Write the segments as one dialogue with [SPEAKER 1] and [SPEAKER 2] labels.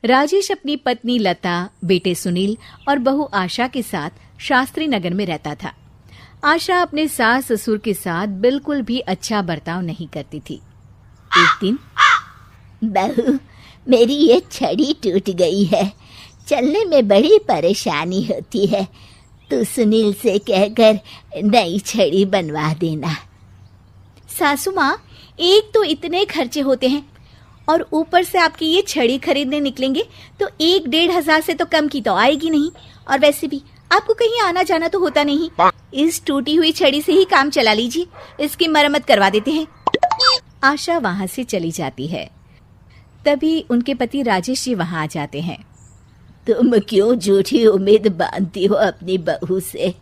[SPEAKER 1] राजेश अपनी पत्नी लता, बेटे सुनील और बहू आशा के साथ शास्त्री नगर में रहता था। आशा अपने सास ससुर के साथ बिल्कुल भी अच्छा बर्ताव नहीं करती थी। एक दिन,
[SPEAKER 2] बहू, मेरी ये छड़ी टूट गई है, चलने में बड़ी परेशानी होती है। तू सुनील से कहकर नई छड़ी बनवा देना।
[SPEAKER 1] सासू माँ, एक तो इतने खर्चे होते हैं और ऊपर से आपकी ये छड़ी खरीदने निकलेंगे तो 1-1.5 से तो कम की तो आएगी नहीं। और वैसे भी आपको कहीं आना जाना तो होता नहीं। इस टूटी हुई छड़ी से ही काम चला लीजिए, इसकी मरम्मत करवा देते हैं। आशा वहां से चली जाती है। तभी उनके पति राजेश जी वहां आ जाते हैं।
[SPEAKER 2] तुम क्यों झूठी उम्मीद बांधती हो अपनी बहू से?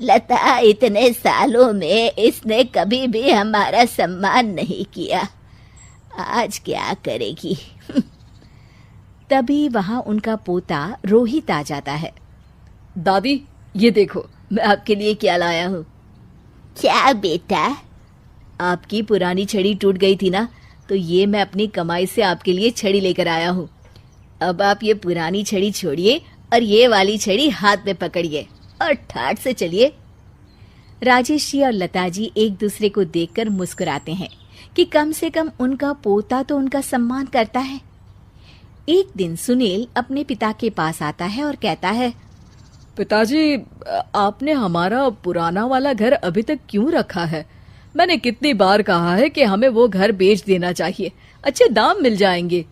[SPEAKER 2] लता इतने सालों में इसने कभी भी हमारा सम्मान नहीं किया, आज क्या करेगी?
[SPEAKER 1] तभी वहां उनका पोता रोहित आ जाता है।
[SPEAKER 3] दादी, ये देखो मैं आपके लिए क्या लाया हूँ।
[SPEAKER 2] क्या बेटा?
[SPEAKER 3] आपकी पुरानी छड़ी टूट गई थी ना, तो ये मैं अपनी कमाई से आपके लिए छड़ी लेकर आया हूँ। अब आप ये पुरानी छड़ी छोड़िए और ये वाली छड़ी हाथ में पकड़िए और ठाठ से चलिए।
[SPEAKER 1] राजेश जी और लता जी एक दूसरे को देखकर मुस्कुराते हैं कि कम से कम उनका पोता तो उनका सम्मान करता है। एक दिन सुनील अपने पिता के पास आता है और कहता है,
[SPEAKER 3] पिताजी, आपने हमारा पुराना वाला घर अभी तक क्यों रखा है? मैंने कितनी बार कहा है कि हमें वो घर बेच देना चाहिए, अच्छे दाम मिल जाएंगे।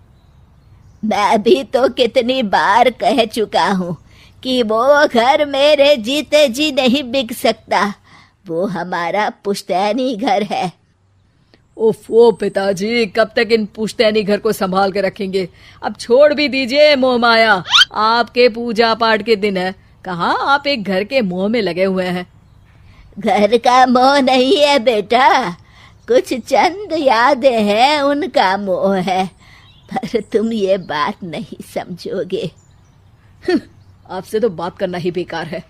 [SPEAKER 2] मैं भी तो कितनी बार कह चुका हूँ कि वो घर मेरे जीते जी नहीं बिक सकता, वो हमारा पुश्तैनी घर है।
[SPEAKER 3] ओफो पिताजी, कब तक इन पुश्तैनी घर को संभाल के रखेंगे? अब छोड़ भी दीजिए मोह माया, आपके पूजा पाठ के दिन है, कहाँ आप एक घर के मोह में लगे हुए हैं।
[SPEAKER 2] घर का मोह नहीं है बेटा, कुछ चंद यादें हैं, उनका मोह है, पर तुम ये बात नहीं समझोगे।
[SPEAKER 3] आपसे तो बात करना ही बेकार है।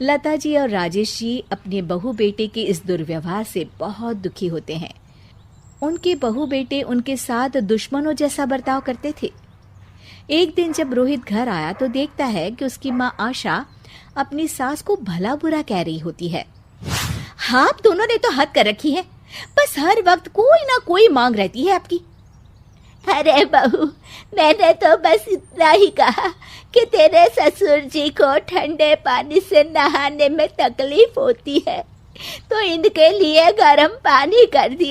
[SPEAKER 1] लता जी और राजेश जी अपने बहू बेटे के इस दुर्व्यवहार से बहुत दुखी होते हैं। उनके बहू बेटे उनके साथ दुश्मनों जैसा बर्ताव करते थे। एक दिन जब रोहित घर आया तो देखता है कि उसकी माँ आशा अपनी सास को भला बुरा कह रही होती है। हाँ, आप दोनों ने तो हद कर रखी है, बस हर वक्त कोई ना कोई मांग रहती है आपकी।
[SPEAKER 2] अरे बहू, मैंने तो बस इतना ही कहा कि तेरे ससुर जी को ठंडे पानी से नहाने में तकलीफ होती है, तो इनके लिए गर्म पानी कर दिया।